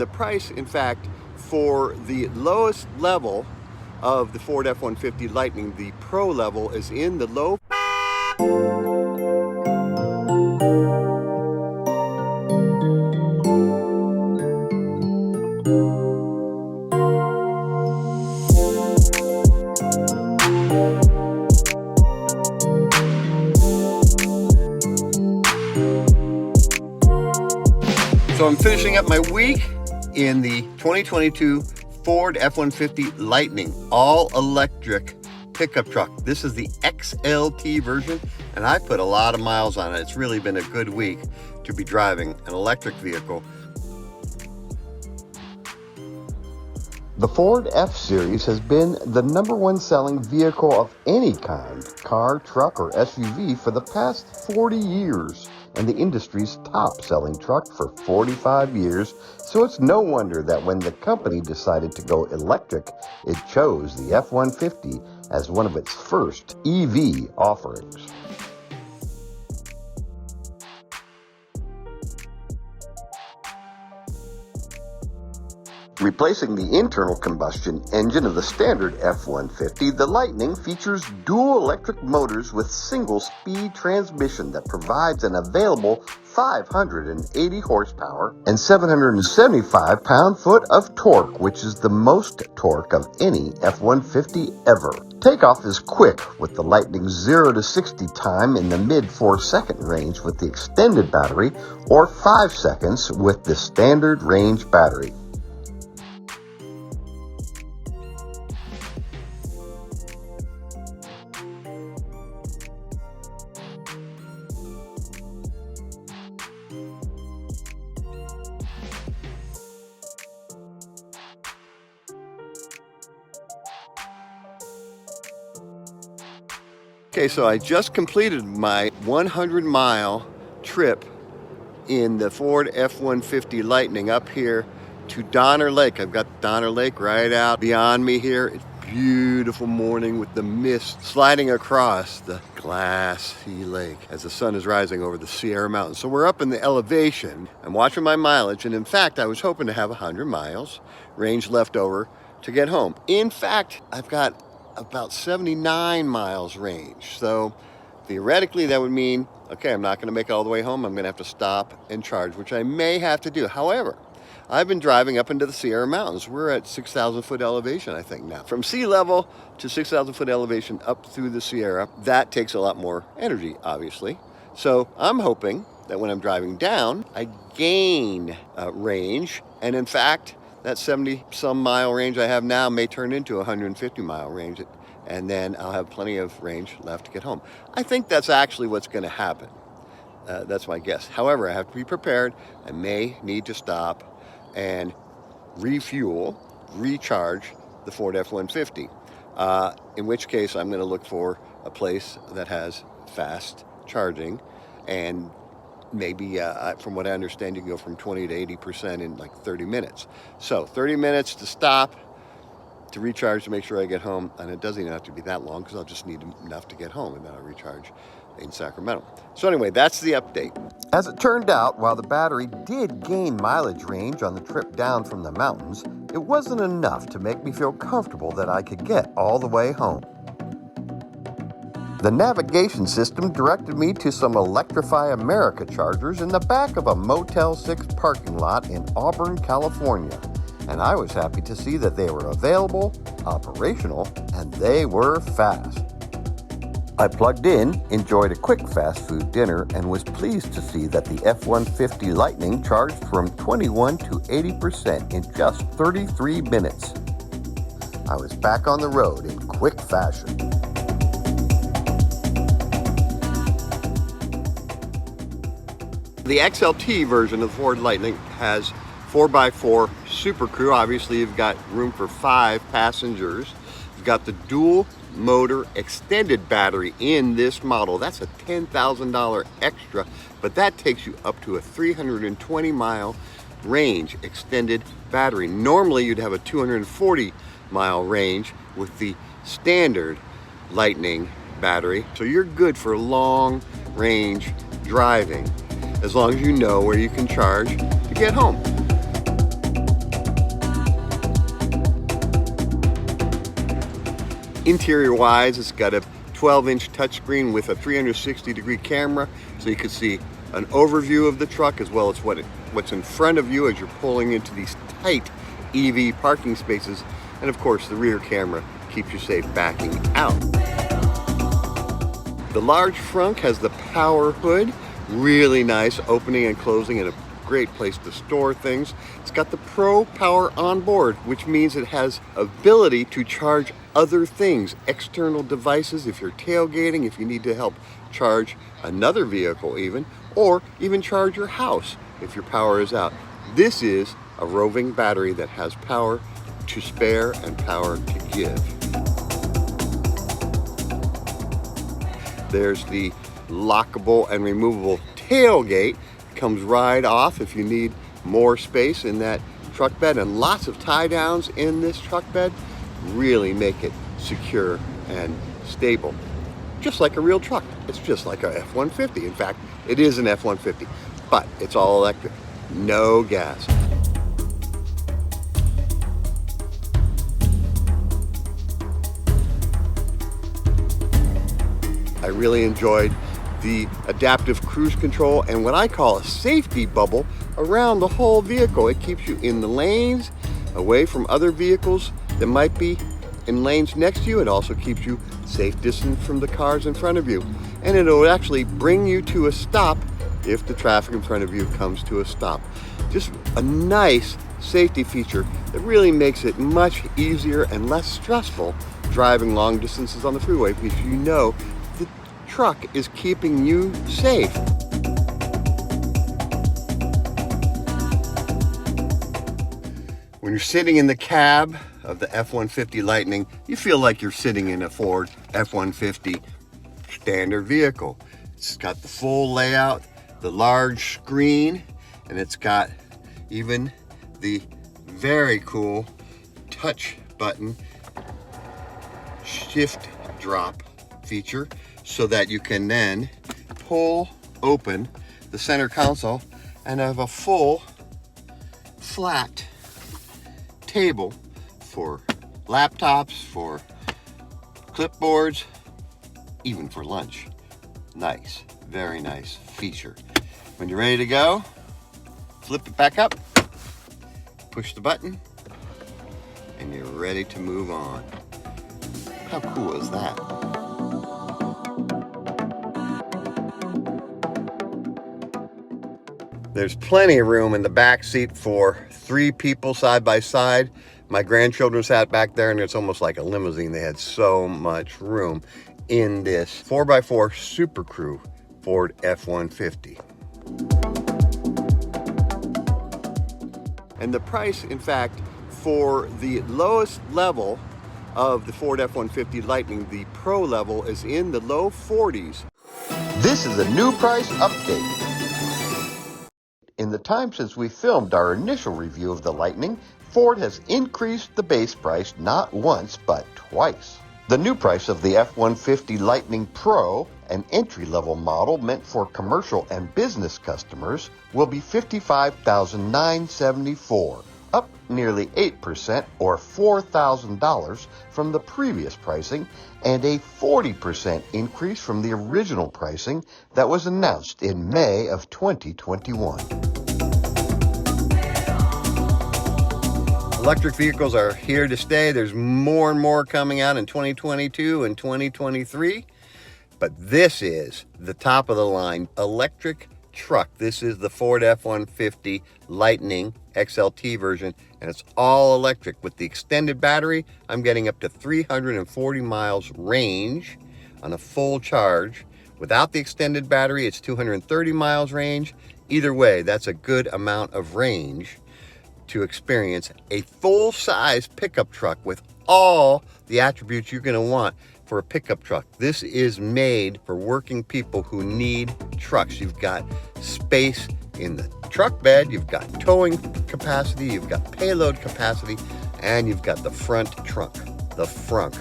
The price, in fact, for the lowest level of the Ford F-150 Lightning, the Pro level, is in the low. So I'm finishing up my week in the 2022 Ford F-150 Lightning all-electric pickup truck. This is the XLT version, and I put a lot of miles on it. It's really been a good week to be driving an electric vehicle. The Ford F-Series has been the #1 selling vehicle of any kind, car, truck, or SUV, for the past 40 years, and the industry's top-selling truck for 45 years, so it's no wonder that when the company decided to go electric, it chose the F-150 as one of its first EV offerings. Replacing the internal combustion engine of the standard F-150, the Lightning features dual electric motors with single-speed transmission that provides an available 580 horsepower and 775 pound-foot of torque, which is the most torque of any F-150 ever. Takeoff is quick with the Lightning's 0 to 60 time in the mid-4-second range with the extended battery, or 5 seconds with the standard range battery. Okay, so I just completed my 100-mile trip in the Ford F-150 Lightning up here to Donner Lake. I've got Donner Lake right out beyond me here. It's a beautiful morning with the mist sliding across the glassy lake as the sun is rising over the Sierra Mountains. So we're up in the elevation. I'm watching my mileage, and in fact, I was hoping to have 100 miles range left over to get home. In fact, I've got about 79 miles range. So theoretically that would mean, okay, I'm not going to make it all the way home. I'm going to have to stop and charge, which I may have to do. However, I've been driving up into the Sierra Mountains. We're at 6,000 foot elevation, I think now. From sea level to 6,000 foot elevation up through the Sierra, that takes a lot more energy, obviously. So I'm hoping that when I'm driving down, I gain range. And in fact, that 70-some mile range I have now may turn into a 150-mile range, and then I'll have plenty of range left to get home. I think that's actually what's going to happen. That's my guess. However, I have to be prepared. I may need to stop and refuel, recharge the Ford F-150, in which case I'm going to look for a place that has fast charging, and maybe, from what I understand, you can go from 20 to 80% in like 30 minutes. So 30 minutes to stop, to recharge, to make sure I get home. And it doesn't even have to be that long, because I'll just need enough to get home, and then I'll recharge in Sacramento. So anyway, that's the update. As it turned out, while the battery did gain mileage range on the trip down from the mountains, it wasn't enough to make me feel comfortable that I could get all the way home. The navigation system directed me to some Electrify America chargers in the back of a Motel 6 parking lot in Auburn, California, and I was happy to see that they were available, operational, and they were fast. I plugged in, enjoyed a quick fast food dinner, and was pleased to see that the F-150 Lightning charged from 21 to 80% in just 33 minutes. I was back on the road in quick fashion. The XLT version of the Ford Lightning has 4x4 Super Crew. Obviously, you've got room for 5 passengers. You've got the dual motor extended battery in this model. That's a $10,000 extra, but that takes you up to a 320 mile range extended battery. Normally, you'd have a 240 mile range with the standard Lightning battery. So you're good for long range driving, as long as you know where you can charge to get home. Interior wise, it's got a 12-inch touchscreen with a 360-degree camera, so you can see an overview of the truck as well as what's in front of you as you're pulling into these tight EV parking spaces. And of course, the rear camera keeps you safe backing out. The large frunk has the power hood, really nice opening and closing, and a great place to store things. It's got the Pro Power on board, which means it has ability to charge other things, external devices, if you're tailgating, if you need to help charge another vehicle even, or even charge your house if your power is out. This is a roving battery that has power to spare and power to give. There's the lockable and removable tailgate. It comes right off if you need more space in that truck bed, and lots of tie downs in this truck bed really make it secure and stable. Just like a real truck. It's just like a F-150. In fact, it is an F-150, but it's all electric, no gas. I really enjoyed the adaptive cruise control and what I call a safety bubble around the whole vehicle. It keeps you in the lanes, away from other vehicles that might be in lanes next to you. It also keeps you safe distance from the cars in front of you. And it'll actually bring you to a stop if the traffic in front of you comes to a stop. Just a nice safety feature that really makes it much easier and less stressful driving long distances on the freeway, because you know the truck is keeping you safe. When you're sitting in the cab of the F-150 Lightning, you feel like you're sitting in a Ford F-150 standard vehicle. It's got the full layout, the large screen, and it's got even the very cool touch button shift drop feature, so that you can then pull open the center console and have a full flat table for laptops, for clipboards, even for lunch. Nice, very nice feature. When you're ready to go, flip it back up, push the button, and you're ready to move on. How cool is that? There's plenty of room in the back seat for 3 people side by side. My grandchildren sat back there, and it's almost like a limousine. They had so much room in this 4x4 Super Crew Ford F-150. And the price, in fact, for the lowest level of the Ford F-150 Lightning, the Pro level, is in the low 40s. This is a new price update. In the time since we filmed our initial review of the Lightning, Ford has increased the base price not once, but twice. The new price of the F-150 Lightning Pro, an entry-level model meant for commercial and business customers, will be $55,974, up nearly 8% or $4,000 from the previous pricing, and a 40% increase from the original pricing that was announced in May of 2021. Electric vehicles are here to stay. There's more and more coming out in 2022 and 2023. But this is the top of the line electric truck. This is the Ford F-150 Lightning XLT version, and it's all electric. With the extended battery, I'm getting up to 340 miles range on a full charge. Without the extended battery, it's 230 miles range. Either way, that's a good amount of range to experience a full-size pickup truck with all the attributes you're going to want for a pickup truck. This is made for working people who need trucks. You've got space in the truck bed, you've got towing capacity, you've got payload capacity, and you've got the front trunk, the frunk,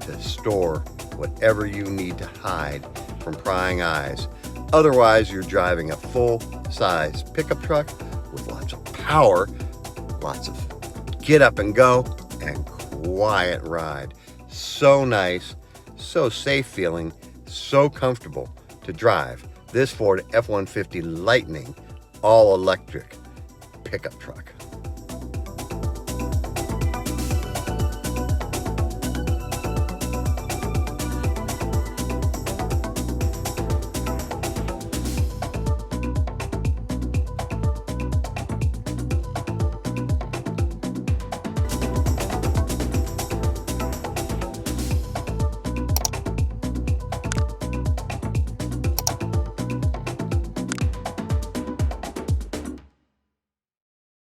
to store whatever you need to hide from prying eyes. Otherwise, you're driving a full-size pickup truck with lots of power, lots of get up and go, and quiet ride. So nice, so safe feeling, so comfortable to drive this Ford F-150 Lightning all-electric pickup truck.